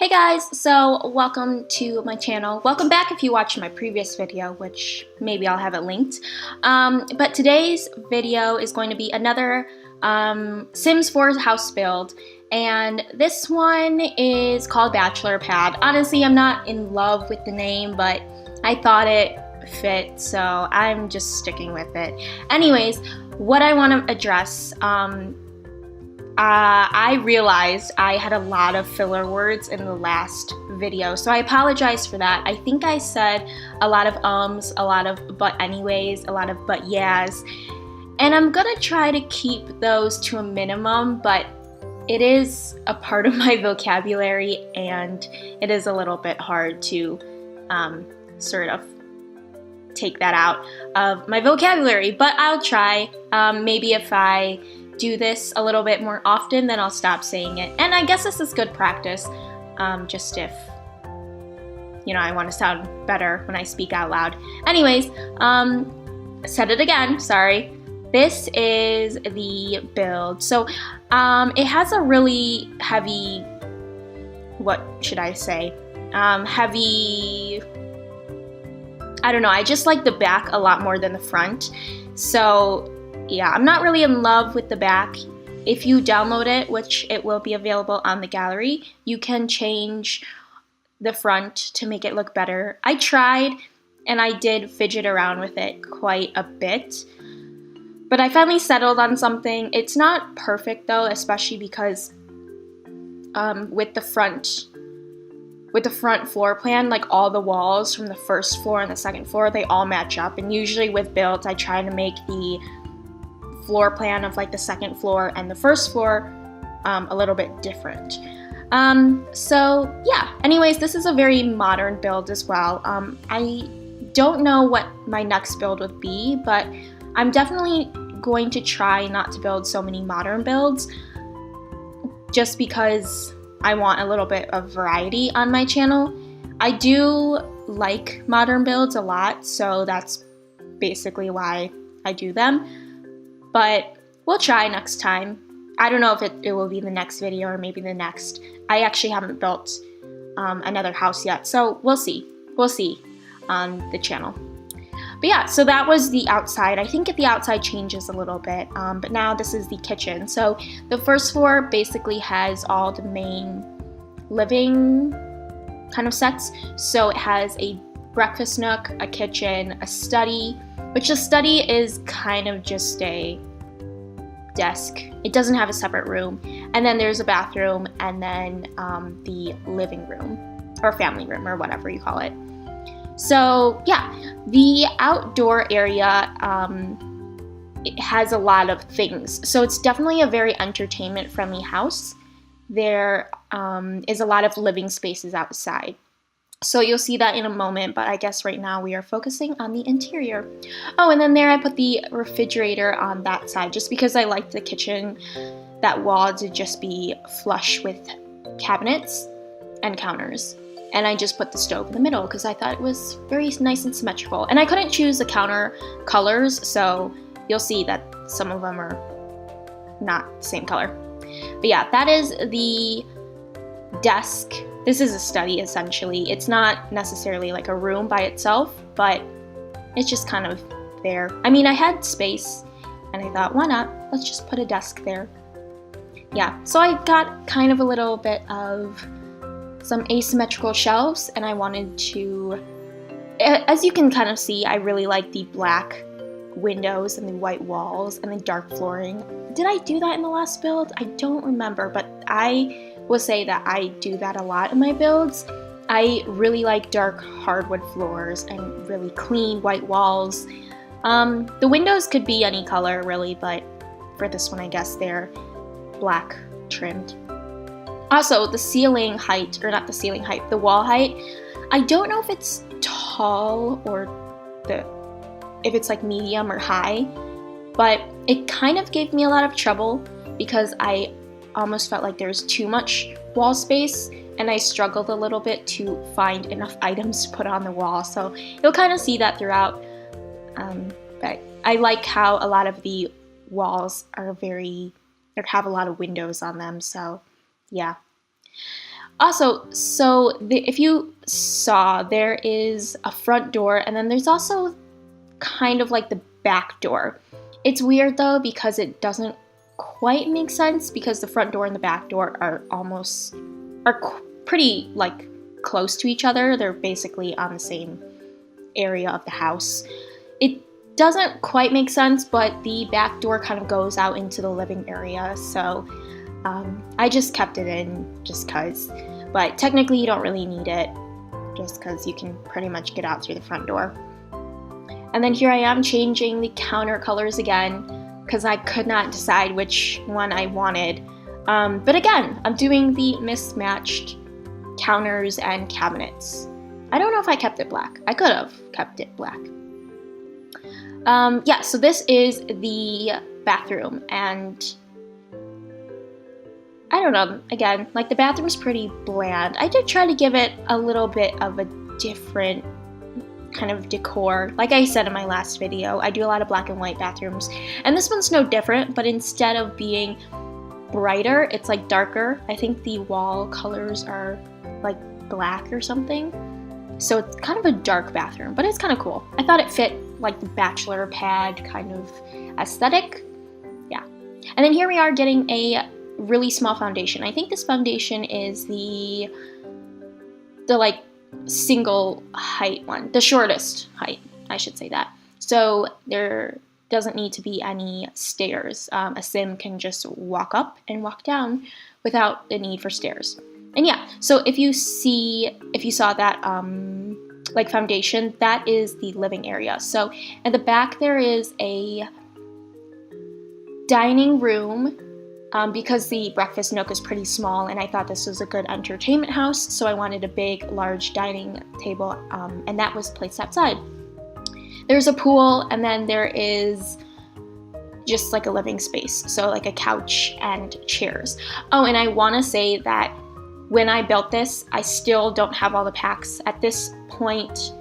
Hey guys, so welcome to my channel. Welcome back if you watched my previous video, which maybe I'll have it linked. But today's video is going to be another Sims 4 house build, and this one is called Bachelor Pad. Honestly, I'm not in love with the name, but I thought it fit, so I'm just sticking with it. Anyways, what I want to address, I realized I had a lot of filler words in the last video, so I apologize for that. I think I said a lot of ums, a lot of but anyways, a lot of but yeahs, and I'm gonna try to keep those to a minimum, but it is a part of my vocabulary and it is a little bit hard to sort of take that out of my vocabulary, but I'll try. Maybe if I do this a little bit more often, then I'll stop saying it. And I guess this is good practice, just if, you know, I want to sound better when I speak out loud. Anyways, said it again, sorry. This is the build. So it has a really heavy, what should I say? Heavy, I don't know, I just like the back a lot more than the front. So yeah, I'm not really in love with the back. If you download it, which it will be available on the gallery, you can change the front to make it look better. I tried and I did fidget around with it quite a bit, but I finally settled on something. It's not perfect though, especially because with the front floor plan, like all the walls from the first floor and the second floor, they all match up. And usually with builds, I try to make the floor plan of like the second floor and the first floor a little bit different. So yeah, anyways, this is a very modern build as well. I don't know what my next build would be, but I'm definitely going to try not to build so many modern builds just because I want a little bit of variety on my channel. I do like modern builds a lot, so that's basically why I do them. But we'll try next time. I don't know if it will be the next video or maybe the next. I actually haven't built another house yet, so we'll see. We'll see on the channel. But yeah, so that was the outside. I think the outside changes a little bit, but now this is the kitchen. So the first floor basically has all the main living kind of sets. So it has a breakfast nook, a kitchen, a study, which the study is kind of just a desk. It doesn't have a separate room. And then there's a bathroom, and then the living room or family room or whatever you call it. So yeah, the outdoor area, it has a lot of things. So it's definitely a very entertainment friendly house. There is a lot of living spaces outside. So you'll see that in a moment, but I guess right now we are focusing on the interior. Oh, and then there I put the refrigerator on that side just because I like the kitchen, that wall to just be flush with cabinets and counters. And I just put the stove in the middle because I thought it was very nice and symmetrical. And I couldn't choose the counter colors, so you'll see that some of them are not the same color. But yeah, that is the desk. This is a study essentially. It's not necessarily like a room by itself, but it's just kind of there. I mean, I had space and I thought, why not? Let's just put a desk there. Yeah, so I got kind of a little bit of some asymmetrical shelves, and I wanted to, as you can kind of see, I really like the black windows and the white walls and the dark flooring. Did I do that in the last build? I don't remember, but I will say that I do that a lot in my builds. I really like dark hardwood floors and really clean white walls. The windows could be any color really, but for this one I guess they're black trimmed. Also, the ceiling height, or not the ceiling height, the wall height, I don't know if it's tall or if it's like medium or high, but it kind of gave me a lot of trouble because I almost felt like there was too much wall space and I struggled a little bit to find enough items to put on the wall. So you'll kind of see that throughout, but I like how a lot of the walls are have a lot of windows on them, so yeah. Also, if you saw, there is a front door, and then there's also kind of like the back door. It's weird though because it doesn't quite make sense because the front door and the back door are pretty like close to each other. They're basically on the same area of the house. It doesn't quite make sense, but the back door kind of goes out into the living area, so I just kept it in just cause. But technically you don't really need it just cause you can pretty much get out through the front door. And then here I am changing the counter colors again because I could not decide which one I wanted. But again, I'm doing the mismatched counters and cabinets. I don't know if I kept it black. I could have kept it black. Yeah, so this is the bathroom, and I don't know, again, like the bathroom's pretty bland. I did try to give it a little bit of a different kind of decor. Like I said in my last video, I do a lot of black and white bathrooms, and this one's no different, but instead of being brighter, it's like darker. I think the wall colors are like black or something. So it's kind of a dark bathroom, but it's kind of cool. I thought it fit like the bachelor pad kind of aesthetic. Yeah. And then here we are getting a really small foundation. I think this foundation is the like single height one, the shortest height, I should say that. So there doesn't need to be any stairs. A sim can just walk up and walk down without the need for stairs. And yeah, so if you saw that like foundation, that is the living area. So at the back there is a dining room because the breakfast nook is pretty small, and I thought this was a good entertainment house, so I wanted a big, large dining table, and that was placed outside. There's a pool, and then there is just like a living space, so like a couch and chairs. Oh, and I want to say that when I built this, I still don't have all the packs. At this point,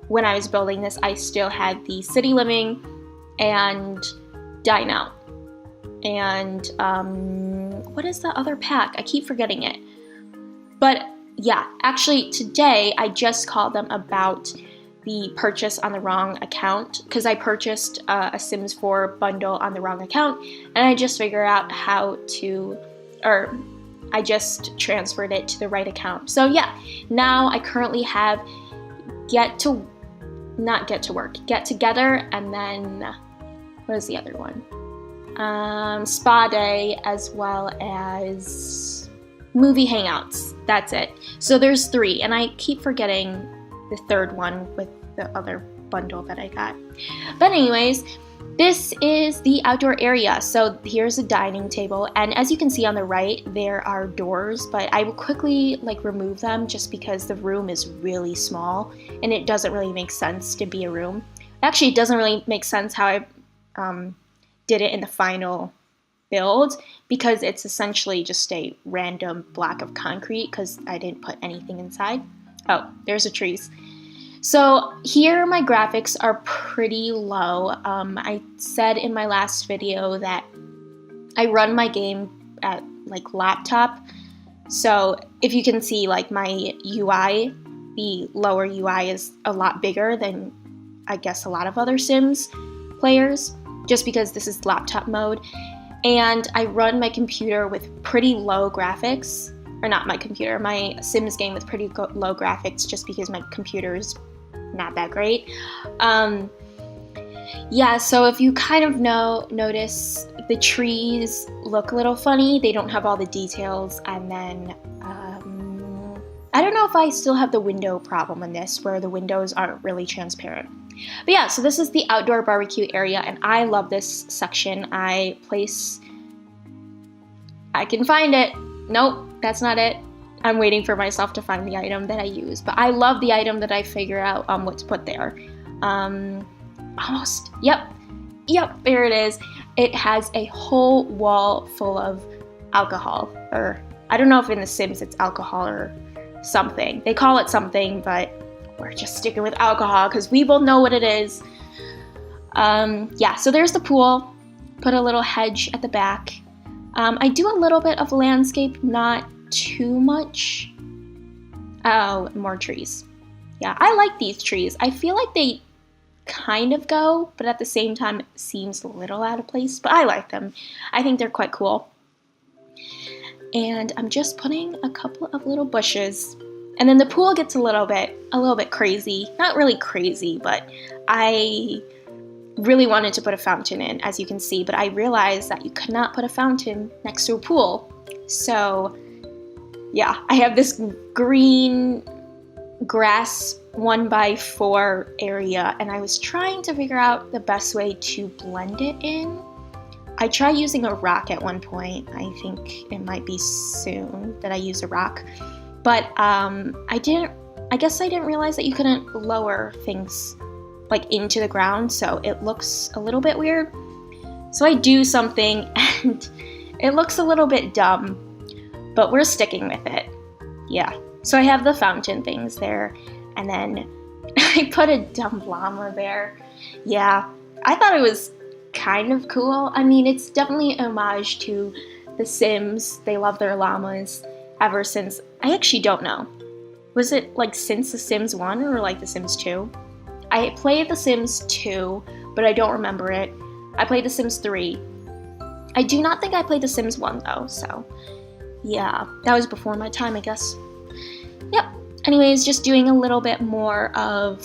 when I was building this, I still had the city living and dine out. And what is the other pack? I keep forgetting it. But yeah, actually today I just called them about the purchase on the wrong account because I purchased a Sims 4 bundle on the wrong account, and I just figured out how to, or I just transferred it to the right account. So yeah, now I currently have Get Together, and then what is the other one? Spa Day, as well as Movie Hangouts. That's it. So there's 3, and I keep forgetting the third one with the other bundle that I got. But anyways, this is the outdoor area. So here's a dining table, and as you can see on the right, there are doors, but I will quickly like remove them just because the room is really small and it doesn't really make sense to be a room. Actually, it doesn't really make sense how I did it in the final build because it's essentially just a random block of concrete because I didn't put anything inside. Oh, there's the trees. So here my graphics are pretty low. I said in my last video that I run my game at like laptop. So if you can see like my UI, the lower UI is a lot bigger than I guess a lot of other Sims players, just because this is laptop mode. And I run my computer with pretty low graphics, or not my computer, my Sims game with pretty low graphics just because my computer is not that great. Yeah, so if you kind of notice the trees look a little funny, they don't have all the details, and then I don't know if I still have the window problem in this where the windows aren't really transparent. But yeah, so this is the outdoor barbecue area, and I love this section. I can find it. Nope, that's not it. I'm waiting for myself to find the item that I use, but I love the item that I figure out what to put there. Almost, yep, there it is. It has a whole wall full of alcohol, or I don't know if in The Sims it's alcohol or something. They call it something, but we're just sticking with alcohol because we both know what it is. Yeah, so there's the pool. Put a little hedge at the back. I do a little bit of landscape, not too much. Oh, more trees. Yeah, I like these trees. I feel like they kind of go, but at the same time it seems a little out of place, but I like them. I think they're quite cool. And I'm just putting a couple of little bushes. And then the pool gets a little bit crazy. Not really crazy, but I really wanted to put a fountain in, as you can see, but I realized that you could not put a fountain next to a pool. So yeah, I have this green grass 1x4 area, and I was trying to figure out the best way to blend it in. I tried using a rock at one point. I think it might be soon that I use a rock, but I guess I didn't realize that you couldn't lower things like into the ground, so it looks a little bit weird. So I do something and it looks a little bit dumb, but we're sticking with it. Yeah, so I have the fountain things there, and then I put a dumb llama there. Yeah, I thought it was kind of cool. I mean, it's definitely an homage to The Sims. They love their llamas ever since, I actually don't know. Was it like since The Sims 1 or like The Sims 2? I played The Sims 2, but I don't remember it. I played The Sims 3. I do not think I played The Sims 1 though, so yeah, that was before my time, I guess. Yep. Anyways, just doing a little bit more of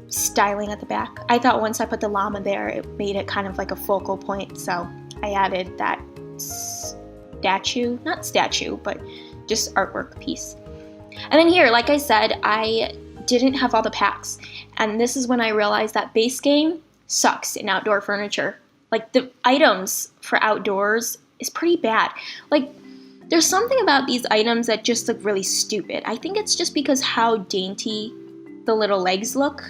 styling at the back. I thought once I put the llama there, it made it kind of like a focal point, so I added that statue, not statue, but just artwork piece. And then here, like I said, I didn't have all the packs, and this is when I realized that base game sucks in outdoor furniture. Like, the items for outdoors is pretty bad. Like, there's something about these items that just look really stupid. I think it's just because how dainty the little legs look.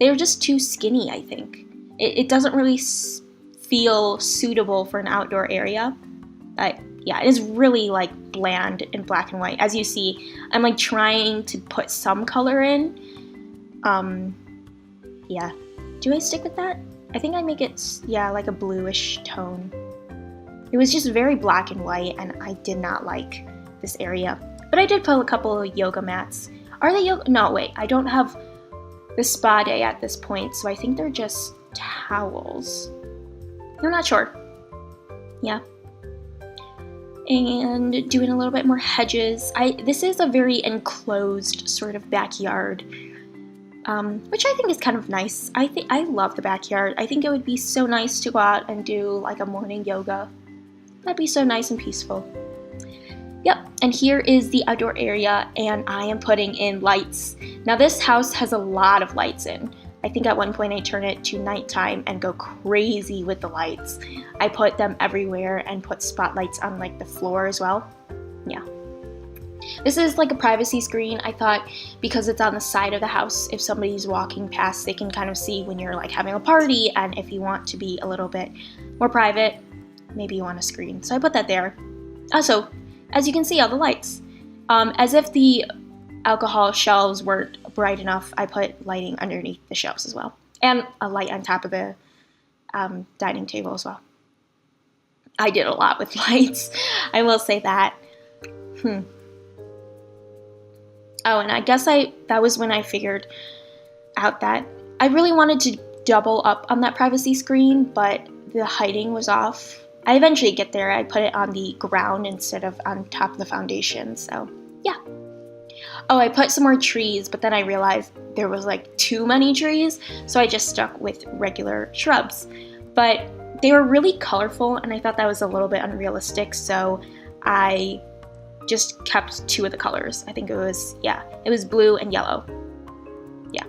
They're just too skinny, I think. It doesn't really feel suitable for an outdoor area. But yeah, it is really like bland in black and white. As you see, I'm like trying to put some color in. Yeah. Do I stick with that? I think I make it, yeah, like a bluish tone. It was just very black and white, and I did not like this area. But I did put a couple of yoga mats. Are they yoga? No, wait, I don't have the spa day at this point, so I think they're just towels. I'm not sure. Yeah. And doing a little bit more hedges. This is a very enclosed sort of backyard, which I think is kind of nice. I love the backyard. I think it would be so nice to go out and do like a morning yoga. That'd be so nice and peaceful. Yep, and here is the outdoor area, and I am putting in lights. Now this house has a lot of lights in. I think at one point I turn it to nighttime and go crazy with the lights. I put them everywhere and put spotlights on like the floor as well. Yeah. This is like a privacy screen. I thought because it's on the side of the house, if somebody's walking past, they can kind of see when you're like having a party, and if you want to be a little bit more private, maybe you want a screen. So I put that there. Also, as you can see, all the lights. As if the alcohol shelves weren't bright enough, I put lighting underneath the shelves as well. And a light on top of the dining table as well. I did a lot with lights. I will say that. Oh, and I guess that was when I figured out that I really wanted to double up on that privacy screen, but the heighting was off. I eventually get there. I put it on the ground instead of on top of the foundation, so yeah. Oh, I put some more trees, but then I realized there was like too many trees, so I just stuck with regular shrubs. But they were really colorful, and I thought that was a little bit unrealistic, so I just kept two of the colors. I think it was blue and yellow. Yeah.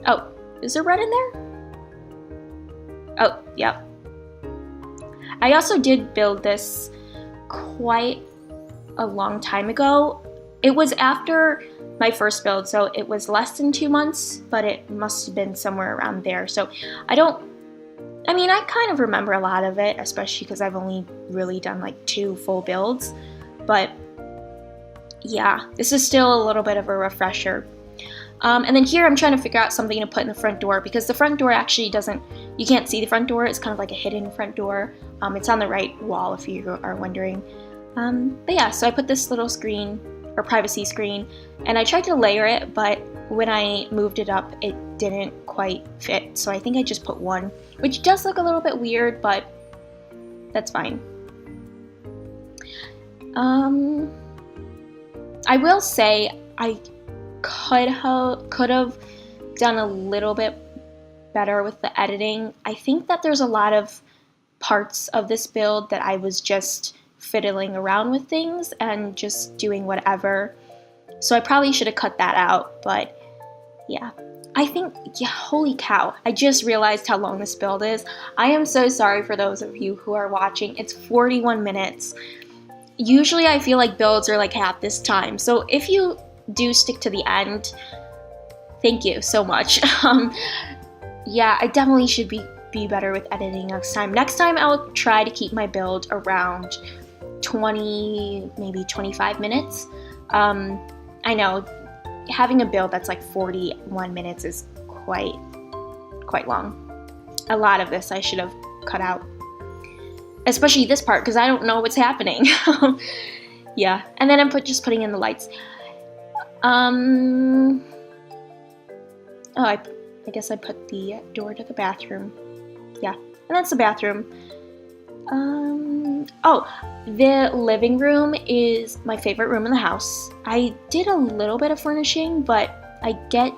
Oh, is there red in there? Oh, yeah. I also did build this quite a long time ago. It was after my first build, so it was less than 2 months, but it must have been somewhere around there. So I kind of remember a lot of it, especially because I've only really done like 2 full builds. But yeah, this is still a little bit of a refresher. And then here I'm trying to figure out something to put in the front door, because the front door actually you can't see the front door. It's kind of like a hidden front door. It's on the right wall if you are wondering. But yeah, so I put this little screen, or privacy screen, and I tried to layer it, but when I moved it up, it didn't quite fit. So I think I just put one, which does look a little bit weird, but that's fine. I will say I could have done a little bit better with the editing. I think that there's a lot of parts of this build that I was just fiddling around with things and just doing whatever. So I probably should have cut that out, but yeah. I think, yeah, holy cow, I just realized how long this build is. I am so sorry for those of you who are watching. It's 41 minutes. Usually I feel like builds are like half this time. So if you do stick to the end, thank you so much. Yeah, I definitely should be better with editing next time. Next time I'll try to keep my build around 20, maybe 25 minutes. I know having a build that's like 41 minutes is quite long. A lot of this I should have cut out, especially this part because I don't know what's happening. Yeah, and then I'm just putting in the lights. Oh, I guess I put the door to the bathroom. Yeah, and that's the bathroom. Oh, the living room is my favorite room in the house. I did a little bit of furnishing, but I get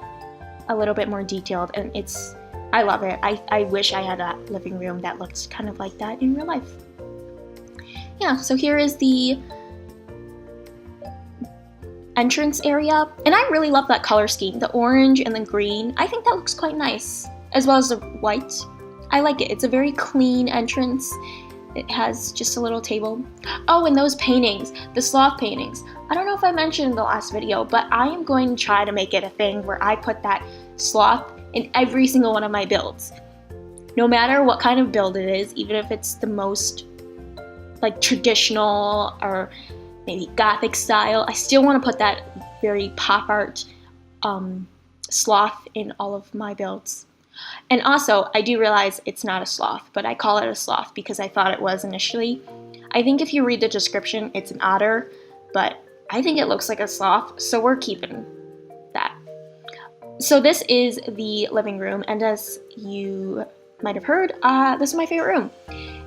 a little bit more detailed, and I love it. I wish I had a living room that looks kind of like that in real life. Yeah, so here is the entrance area, and I really love that color scheme, the orange and the green. I think that looks quite nice, as well as the white. I like it. It's a very clean entrance. It has just a little table. Oh, and those paintings, the sloth paintings. I don't know if I mentioned in the last video, but I am going to try to make it a thing where I put that sloth in every single one of my builds. No matter what kind of build it is, even if it's the most like traditional or maybe gothic style, I still want to put that very pop art sloth in all of my builds. And also, I do realize it's not a sloth, but I call it a sloth because I thought it was initially. I think if you read the description, it's an otter, but I think it looks like a sloth, so we're keeping that. So this is the living room, and as you might have heard, this is my favorite room.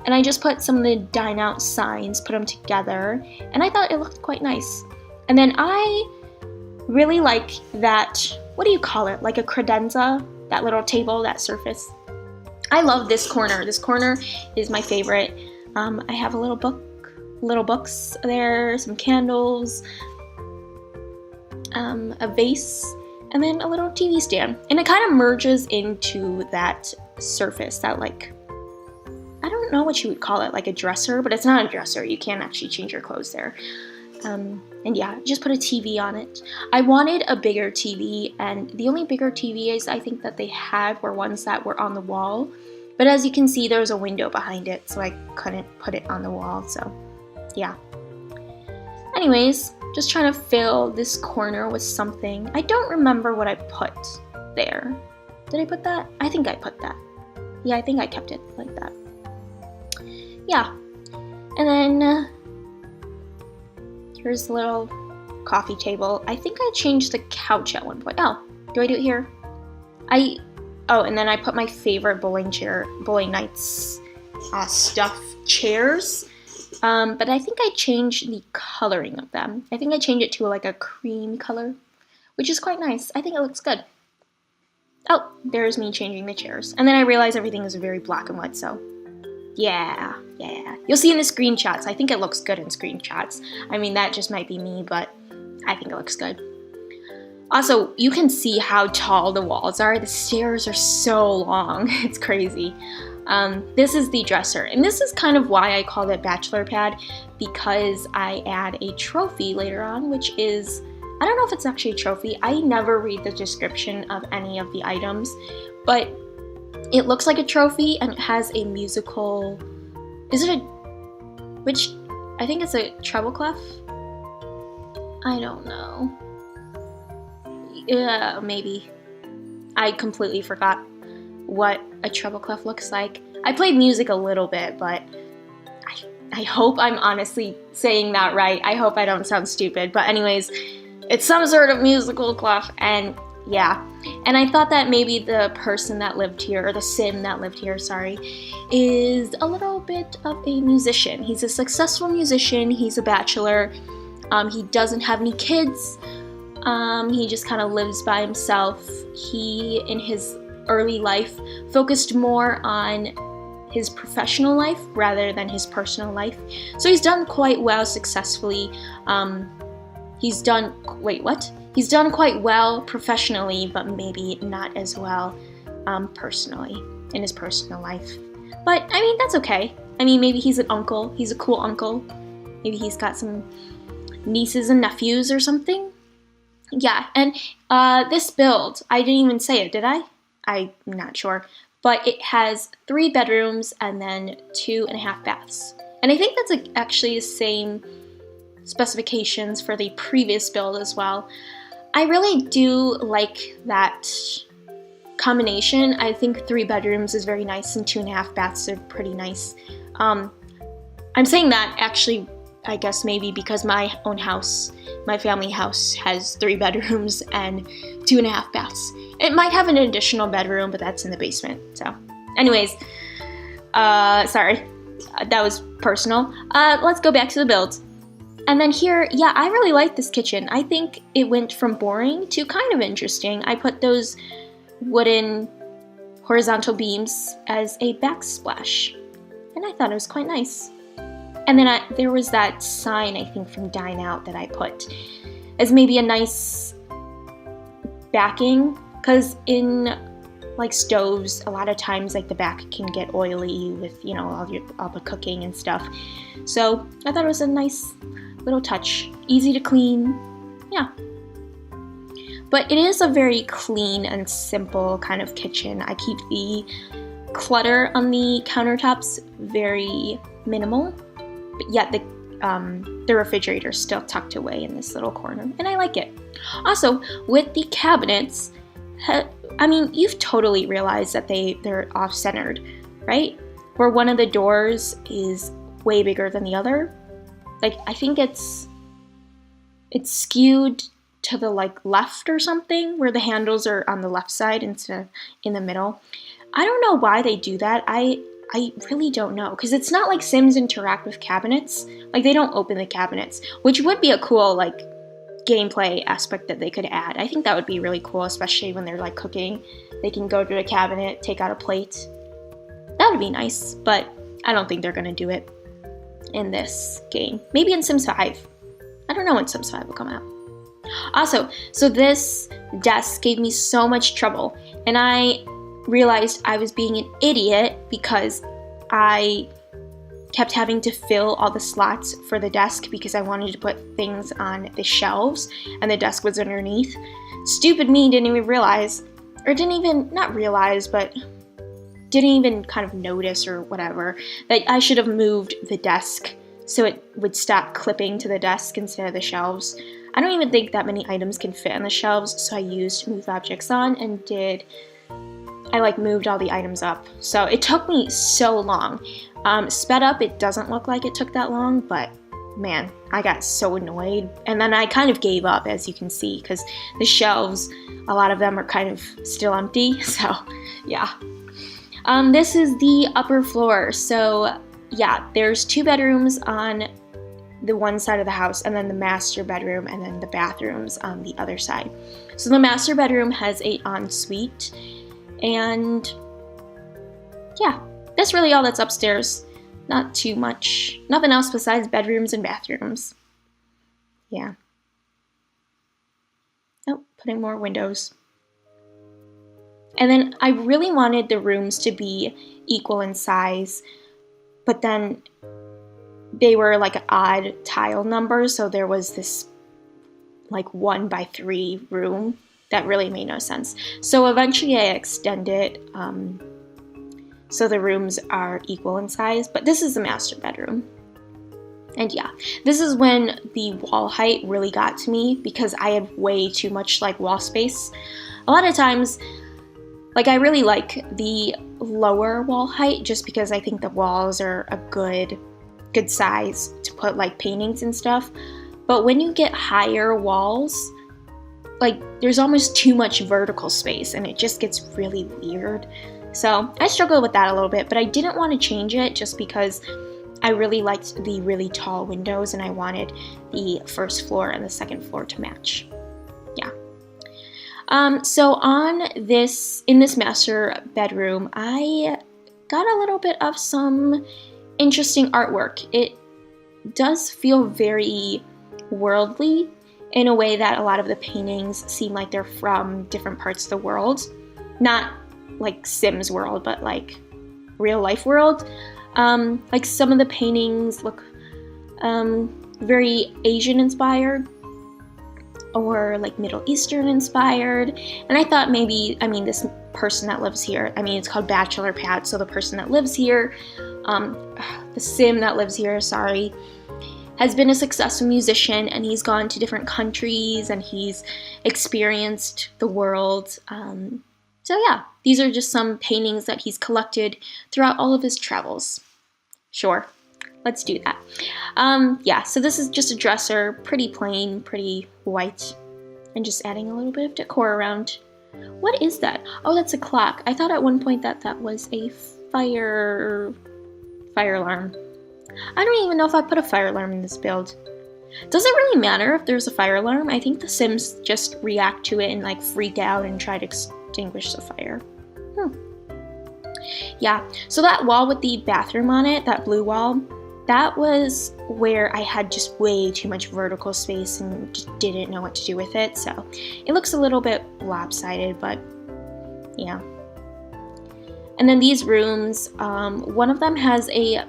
And I just put some of the dine out signs, put them together, and I thought it looked quite nice. And then I really like that, what do you call it, like a credenza? That little table, that surface. I love this corner. This corner is my favorite. I have a little books there, some candles, a vase, and then a little TV stand. And it kind of merges into that surface, that like, I don't know what you would call it, like a dresser, but it's not a dresser. You can't actually change your clothes there. And yeah, just put a TV on it. I wanted a bigger TV, and the only bigger TVs I think that they had were ones that were on the wall. But as you can see, there's a window behind it, so I couldn't put it on the wall, so yeah. Anyways, just trying to fill this corner with something. I don't remember what I put there. Did I put that? I think I put that. Yeah, I think I kept it like that. Yeah, and then here's the little coffee table. I think I changed the couch at one point. Oh, do I do it here? Oh, and then I put my favorite bowling nights stuffed chairs. But I think I changed the coloring of them. I think I changed it to like a cream color, which is quite nice. I think it looks good. Oh, there's me changing the chairs. And then I realized everything is very black and white, so yeah. You'll see in the screenshots. I think it looks good in screenshots. I mean, that just might be me, but I think it looks good. Also, you can see how tall the walls are. The stairs are so long. It's crazy. This is the dresser, and this is kind of why I called it bachelor pad, because I add a trophy later on, which is, I don't know if it's actually a trophy. I never read the description of any of the items, but it looks like a trophy, and it has a musical, I think it's a treble clef? I don't know. Yeah, maybe. I completely forgot what a treble clef looks like. I played music a little bit, but I I hope I'm honestly saying that right. I hope I don't sound stupid. But anyways, it's some sort of musical cloth, and yeah. And I thought that maybe the person that lived here, or the sim that lived here, sorry, is a little bit of a musician. He's a successful musician. He's a bachelor. He doesn't have any kids. He just kind of lives by himself. He, in his early life, focused more on his professional life rather than his personal life. So he's done quite well successfully. He's done quite well professionally, but maybe not as well personally, in his personal life. But I mean, that's okay. I mean, maybe he's an uncle. He's a cool uncle. Maybe he's got some nieces and nephews or something. Yeah, and this build, I didn't even say it, did I? I'm not sure. But it has 3 bedrooms and then 2.5 baths. And I think that's actually the same specifications for the previous build as well. I really do like that combination. I think 3 bedrooms is very nice and 2.5 baths are pretty nice. I'm saying that actually, I guess maybe because my own house, my family house, has 3 bedrooms and 2.5 baths. It might have an additional bedroom, but that's in the basement. So anyways, sorry, that was personal. Let's go back to the build. And then here, yeah, I really like this kitchen. I think it went from boring to kind of interesting. I put those wooden horizontal beams as a backsplash, and I thought it was quite nice. And then there was that sign, I think, from Dine Out that I put as maybe a nice backing, because in like stoves, a lot of times like the back can get oily with, you know, all the cooking and stuff. So I thought it was a nice little touch, easy to clean, yeah. But it is a very clean and simple kind of kitchen. I keep the clutter on the countertops very minimal, but yet the refrigerator is still tucked away in this little corner, and I like it. Also, with the cabinets, I mean, you've totally realized that they're off-centered, right? Where one of the doors is way bigger than the other. Like, I think it's skewed to the like left or something, where the handles are on the left side instead of in the middle. I don't know why they do that. I really don't know, because it's not like Sims interact with cabinets. Like, they don't open the cabinets, which would be a cool like gameplay aspect that they could add. I think that would be really cool, especially when they're like cooking. They can go to a cabinet, take out a plate. That would be nice, but I don't think they're gonna do it in this game. Maybe in Sims 5. I don't know when Sims 5 will come out. Also, so this desk gave me so much trouble, and I realized I was being an idiot because I kept having to fill all the slots for the desk because I wanted to put things on the shelves and the desk was underneath. Stupid me didn't even realize, or not realize, but didn't even kind of notice or whatever, that I should have moved the desk so it would stop clipping to the desk instead of the shelves. I don't even think that many items can fit on the shelves, so I used Move Objects On and I moved all the items up. So it took me so long. Sped up, it doesn't look like it took that long, but man, I got so annoyed. And then I kind of gave up, as you can see, because the shelves, a lot of them are kind of still empty, so yeah. This is the upper floor. So yeah, there's 2 bedrooms on the one side of the house, and then the master bedroom, and then the bathrooms on the other side. So the master bedroom has an ensuite, and yeah, that's really all that's upstairs. Not too much, nothing else besides bedrooms and bathrooms. Yeah. Oh, putting more windows. And then I really wanted the rooms to be equal in size, but then they were like odd tile numbers, so there was this like 1x3 room that really made no sense. So eventually I extended so the rooms are equal in size, but this is the master bedroom. And yeah, this is when the wall height really got to me because I had way too much like wall space. A lot of times, like, I really like the lower wall height just because I think the walls are a good good size to put like paintings and stuff. But when you get higher walls, like there's almost too much vertical space and it just gets really weird. So I struggled with that a little bit, but I didn't want to change it just because I really liked the really tall windows and I wanted the first floor and the second floor to match. Yeah. So in this master bedroom, I got a little bit of some interesting artwork. It does feel very worldly in a way that a lot of the paintings seem like they're from different parts of the world. Not like Sims world, but like real life world. Like some of the paintings look very Asian inspired or like Middle Eastern inspired. And I thought maybe, this person that lives here, it's called Bachelor Pad, so the person that lives here, the Sim that lives here, has been a successful musician and he's gone to different countries and he's experienced the world. So yeah, these are just some paintings that he's collected throughout all of his travels. Sure, let's do that. Yeah, so this is just a dresser, pretty plain, pretty white, and just adding a little bit of decor around. What is that? Oh, that's a clock. I thought at one point that was a fire alarm. I don't even know if I put a fire alarm in this build. Does it really matter if there's a fire alarm? I think the Sims just react to it and like freak out and try to extinguish the fire. Yeah, so that wall with the bathroom on it, that blue wall, that was where I had just way too much vertical space and just didn't know what to do with it. So it looks a little bit lopsided, but yeah. And then these rooms, one of them has a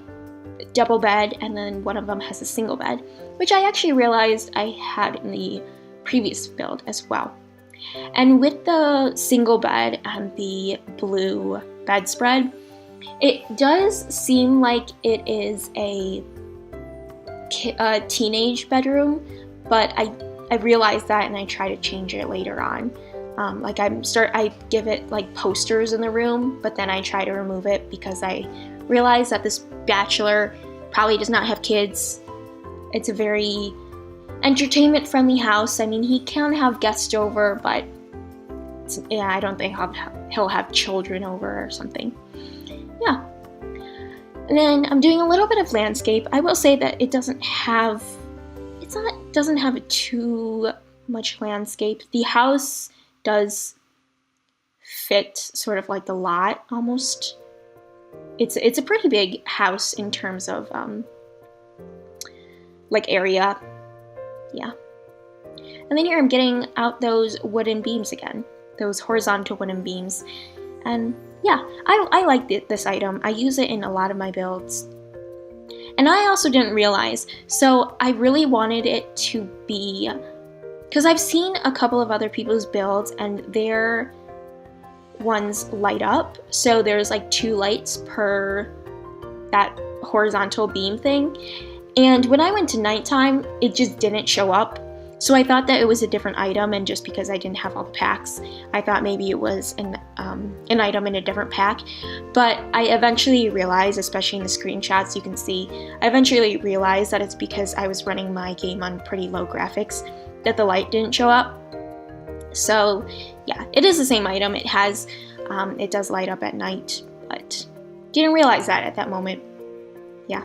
double bed and then one of them has a single bed, which I actually realized I had in the previous build as well. And with the single bed and the blue bedspread, it does seem like it is a teenage bedroom, but I realized that and I try to change it later on. I give it like posters in the room, but then I try to remove it because I realize that this bachelor probably does not have kids. It's a very entertainment-friendly house. He can have guests over, but yeah, I don't think he'll have children over or something. Yeah. And then I'm doing a little bit of landscape. I will say that it doesn't have too much landscape. The house does fit sort of like the lot almost. It's a pretty big house in terms of like area. Yeah. And then here I'm getting out those wooden beams again, those horizontal wooden beams. And yeah, I like this item. I use it in a lot of my builds. And I also didn't realize, so I really wanted it to be, because I've seen a couple of other people's builds and their ones light up. So there's like 2 lights per that horizontal beam thing. And when I went to nighttime, it just didn't show up. So I thought that it was a different item, and just because I didn't have all the packs, I thought maybe it was an item in a different pack. But I eventually realized, especially in the screenshots you can see, I eventually realized that it's because I was running my game on pretty low graphics that the light didn't show up. So yeah, it is the same item. It has, it does light up at night, but didn't realize that at that moment. Yeah.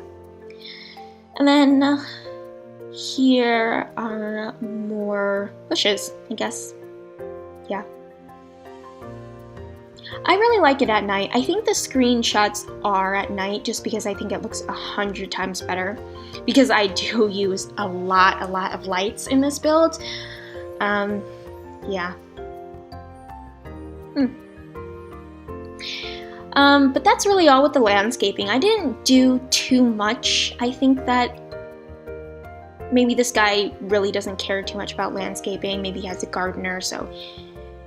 And then here are more bushes, I guess. Yeah. I really like it at night. I think the screenshots are at night just because I think it looks 100 times better. Because I do use a lot of lights in this build. Yeah. But that's really all with the landscaping. I didn't do too much. I think that maybe this guy really doesn't care too much about landscaping. Maybe he has a gardener, so,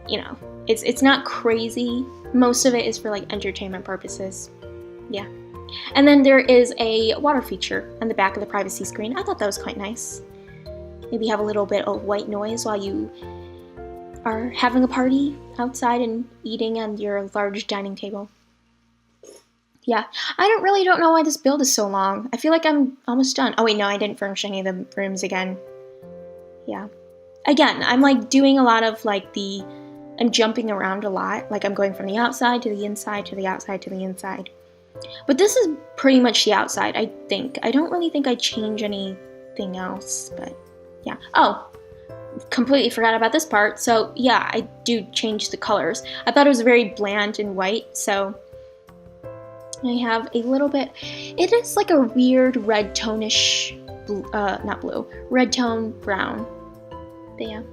you know, it's not crazy. Most of it is for like entertainment purposes. Yeah. And then there is a water feature on the back of the privacy screen. I thought that was quite nice. Maybe have a little bit of white noise while you are having a party outside and eating on your large dining table. Yeah, I don't know why this build is so long. I feel like I'm almost done. Oh wait, no, I didn't furnish any of the rooms again. Yeah. Again, I'm like doing a lot of like I'm jumping around a lot. Like I'm going from the outside to the inside to the outside to the inside. But this is pretty much the outside, I think. I don't really think I change anything else, but yeah. Oh, completely forgot about this part. So yeah, I do change the colors. I thought it was very bland and white, so I have a little bit, it is like a weird red tone-ish, not blue, red tone brown. But yeah.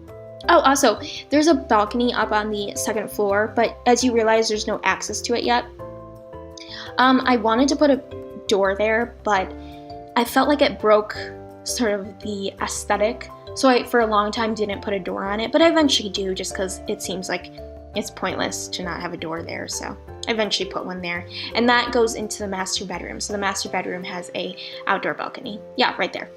Oh, also, there's a balcony up on the second floor, but as you realize, there's no access to it yet. I wanted to put a door there, but I felt like it broke sort of the aesthetic, so I, for a long time, didn't put a door on it, but I eventually do, just because it seems like it's pointless to not have a door there, so I eventually put one there, and that goes into the master bedroom. So the master bedroom has a outdoor balcony. Yeah, right there.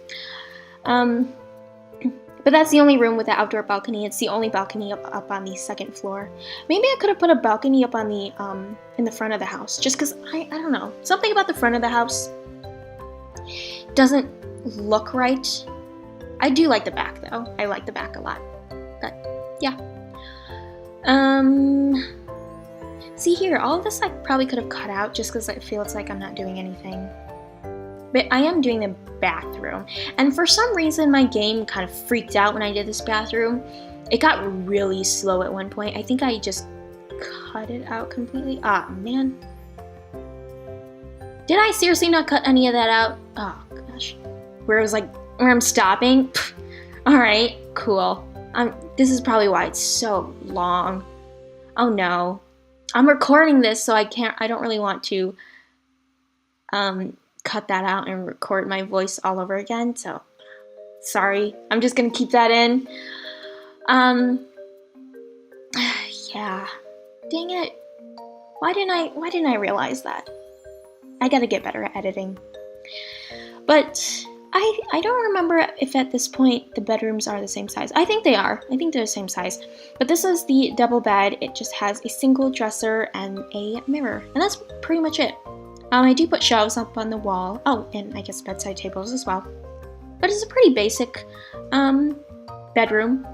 But that's the only room with the outdoor balcony. It's the only balcony up on the second floor. Maybe I could have put a balcony up on the in the front of the house, just because I don't know, something about the front of the house doesn't look right. I do like the back though. I like the back a lot. But yeah. See here, all of this I probably could have cut out just because it feels like I'm not doing anything. But I am doing the bathroom. And for some reason, my game kind of freaked out when I did this bathroom. It got really slow at one point. I think I just cut it out completely. Ah, man. Did I seriously not cut any of that out? Oh, gosh. Where it was like, where I'm stopping? Alright, cool. This is probably why it's so long. Oh no. I'm recording this, so I don't really want to cut that out and record my voice all over again, so sorry. I'm just gonna keep that in. Yeah. Dang it. Why didn't I realize that? I gotta get better at editing. But I don't remember if at this point the bedrooms are the same size. I think they are. I think they're the same size. But this is the double bed. It just has a single dresser and a mirror. And that's pretty much it. I do put shelves up on the wall. Oh, and I guess bedside tables as well. But it's a pretty basic bedroom.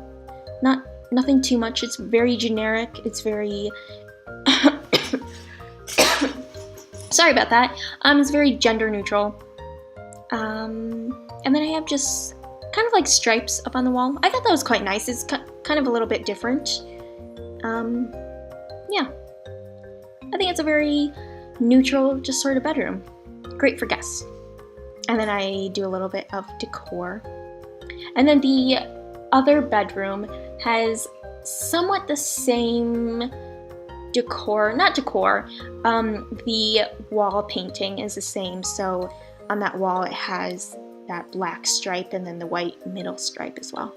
Nothing too much. It's very generic. It's very... Sorry about that. It's very gender neutral. And then I have just kind of like stripes up on the wall. I thought that was quite nice. It's kind of a little bit different. Yeah. I think it's a very neutral, just sort of bedroom. Great for guests. And then I do a little bit of decor. And then the other bedroom has somewhat the same decor, not decor, the wall painting is the same, so on that wall it has that black stripe and then the white middle stripe as well.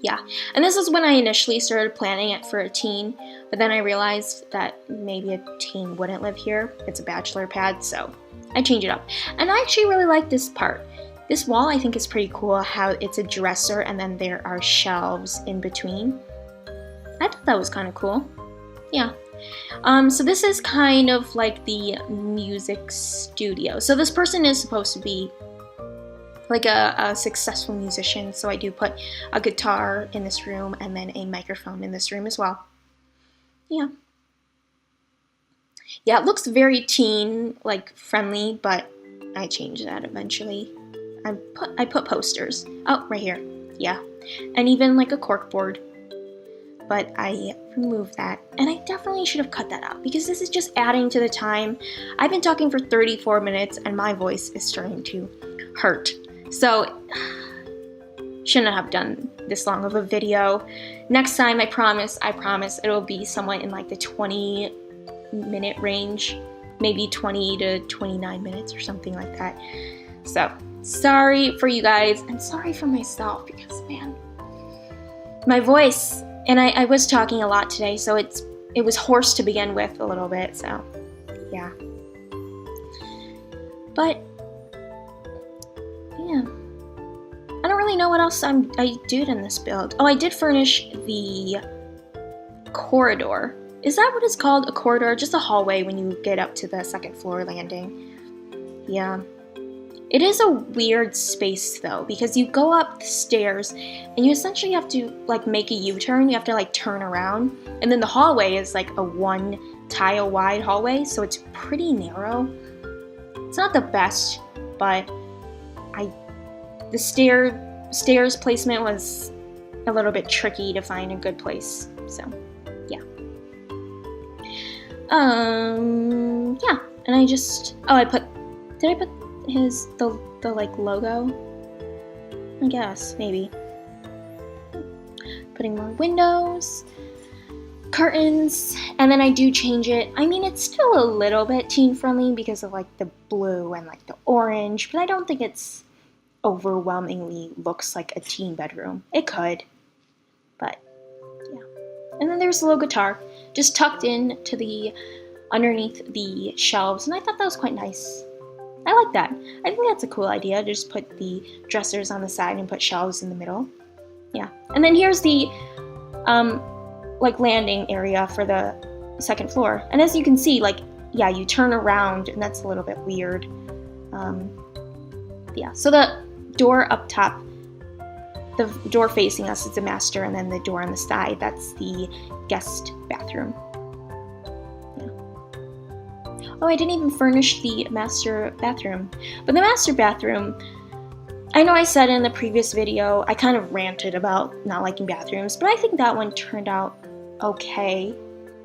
Yeah, and this is when I initially started planning it for a teen, but then I realized that maybe a teen wouldn't live here. It's a bachelor pad, so I changed it up. And I actually really like this part. This wall I think is pretty cool, how it's a dresser and then there are shelves in between. I thought that was kind of cool. Yeah. So this is kind of like the music studio. So this person is supposed to be like a successful musician, so I do put a guitar in this room and then a microphone in this room as well. Yeah. Yeah, it looks very teen, like friendly, but I changed that eventually. I put posters. Oh, right here. Yeah. And even like a cork board. But I removed that, and I definitely should have cut that out because this is just adding to the time. I've been talking for 34 minutes and my voice is starting to hurt. So, shouldn't have done this long of a video. Next time, I promise, it'll be somewhat in like the 20-minute range, maybe 20 to 29 minutes or something like that. So, sorry for you guys, and sorry for myself because, man, my voice, and I was talking a lot today, so it was hoarse to begin with a little bit, so, yeah. But, yeah. I don't really know what else I did in this build. Oh, I did furnish the corridor. is that what it's called? A corridor? Just a hallway when you get up to the second floor landing. Yeah. It is a weird space though, because you go up the stairs and you essentially have to like make a U-turn. You have to like turn around, and then the hallway is like a 1 tile wide hallway, so it's pretty narrow. It's not the best, but the stairs placement was a little bit tricky to find a good place. So yeah. Yeah, and I just did I put the like logo? I guess, maybe. Putting more windows, curtains, and then I do change it. I mean, it's still a little bit teen friendly because of like the blue and like the orange, but I don't think it's overwhelmingly looks like a teen bedroom. It could, but yeah. And then there's a little guitar just tucked in to the underneath the shelves, and I thought that was quite nice. I like that. I think that's a cool idea. Just put the dressers on the side and put shelves in the middle. Yeah. And then here's the like landing area for the second floor. And as you can see, like, yeah, you turn around and that's a little bit weird. Yeah. So the door up top, the door facing us is the master, and then the door on the side, that's the guest bathroom. Oh, I didn't even furnish the master bathroom. But the master bathroom, I know I said in the previous video, I kind of ranted about not liking bathrooms, but I think that one turned out okay.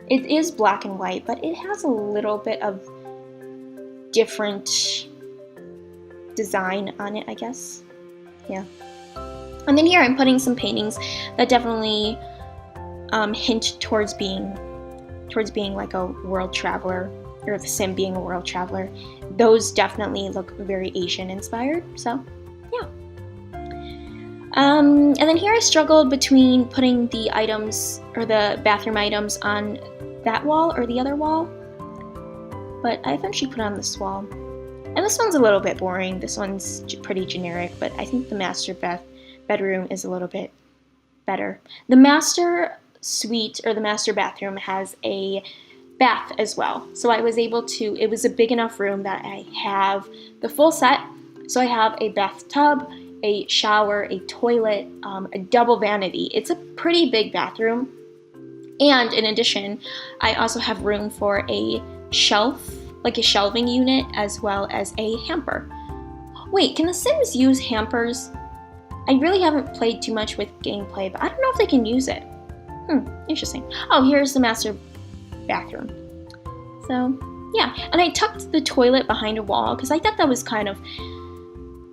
It is black and white, but it has a little bit of different design on it, I guess. Yeah. And then here I'm putting some paintings that definitely hint towards being like a world traveler, or the sim being a world traveler. Those definitely look very Asian inspired, so yeah. And then here I struggled between putting the items, or the bathroom items, on that wall or the other wall, but I eventually put it on this wall. And this one's a little bit boring. This one's pretty generic, but I think the master bedroom is a little bit better. The master suite, or the master bathroom, has a bath as well. So I was able to, it was a big enough room that I have the full set. So I have a bathtub, a shower, a toilet, a double vanity. It's a pretty big bathroom. And in addition, I also have room for a shelf, like a shelving unit, as well as a hamper. Wait, can the Sims use hampers? I really haven't played too much with gameplay, but I don't know if they can use it. Interesting. Oh, here's the master bathroom. So yeah, and I tucked the toilet behind a wall because I thought that was kind of,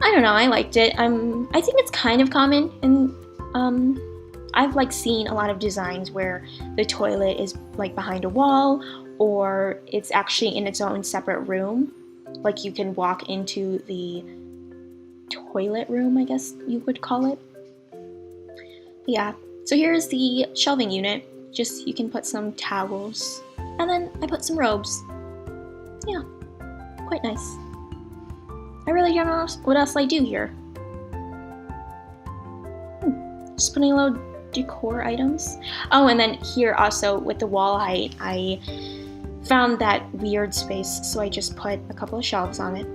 I don't know, I liked it. I think it's kind of common, and I've like seen a lot of designs where the toilet is like behind a wall, or it's actually in its own separate room. Like you can walk into the toilet room, I guess you would call it. Yeah, so here's the shelving unit. Just, you can put some towels, and then I put some robes. Yeah, quite nice. I really don't know what else I do here. Just putting a little decor items. Oh, and then here also with the wall height, I found that weird space, so I just put a couple of shelves on it.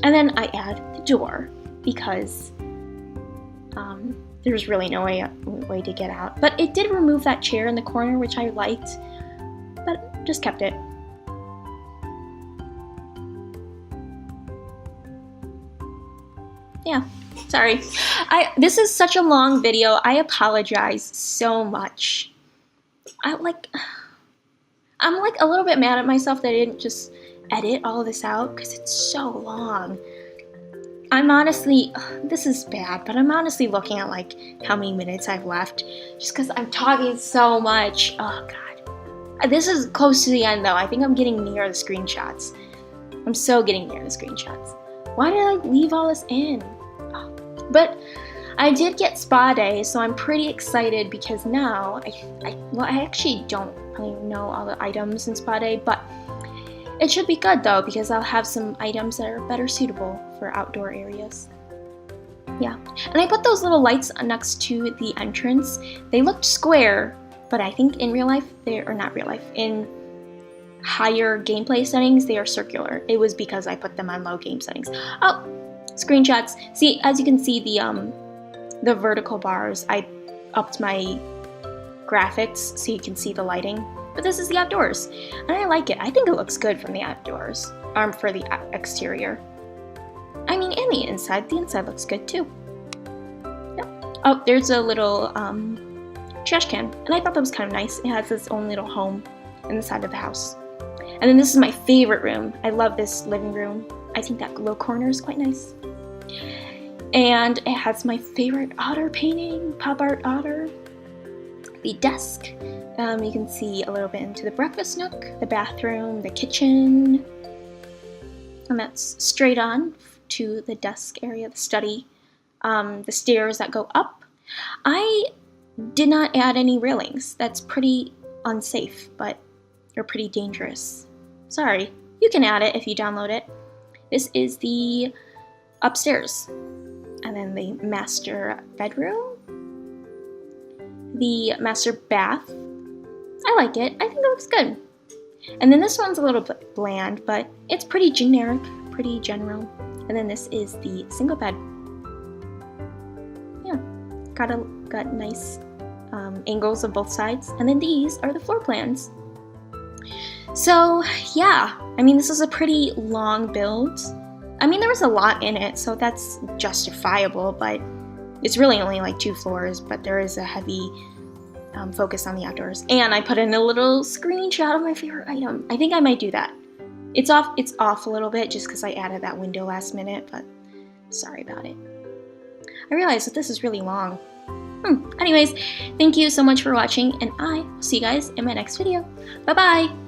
And then I add the door because there's really no way to get out. But it did remove that chair in the corner, which I liked, but just kept it. Yeah, sorry. This is such a long video. I apologize so much. I'm like a little bit mad at myself that I didn't just edit all of this out because it's so long. I'm honestly, this is bad, but I'm honestly looking at like how many minutes I've left just because I'm talking so much. Oh God. This is close to the end though. I think I'm getting near the screenshots. I'm so getting near the screenshots. Why did I leave all this in? Oh. But I did get spa day, so I'm pretty excited because now, I actually don't really know all the items in spa day, but it should be good though because I'll have some items that are better suitable for outdoor areas. Yeah, and I put those little lights next to the entrance. They looked square, but I think in real life, or not real life, in higher gameplay settings, they are circular. It was because I put them on low game settings. Oh, screenshots. See, as you can see, the vertical bars, I upped my graphics so you can see the lighting. But this is the outdoors, and I like it. I think it looks good from the outdoors, for the exterior. I mean, and the inside. The inside looks good too. Yep. Oh, there's a little trash can, and I thought that was kind of nice. It has its own little home in the side of the house. And then this is my favorite room. I love this living room. I think that low corner is quite nice. And it has my favorite otter painting, pop art otter. The desk. You can see a little bit into the breakfast nook, the bathroom, the kitchen. And that's straight on to the desk area, the study. The stairs that go up. I did not add any railings. That's pretty unsafe, but they're pretty dangerous. Sorry. You can add it if you download it. This is the upstairs. And then the master bedroom. The master bath. I like it. I think it looks good. And then this one's a little bit bland, but it's pretty generic, pretty general. And then this is the single bed. Yeah, got nice angles on both sides. And then these are the floor plans. So yeah, I mean, this is a pretty long build. I mean, there was a lot in it, so that's justifiable, but it's really only like 2 floors, but there is a heavy focus on the outdoors. And I put in a little screenshot of my favorite item. I think I might do that. It's off a little bit just because I added that window last minute, but sorry about it. I realized that this is really long. Anyways, thank you so much for watching, and I will see you guys in my next video. Bye-bye!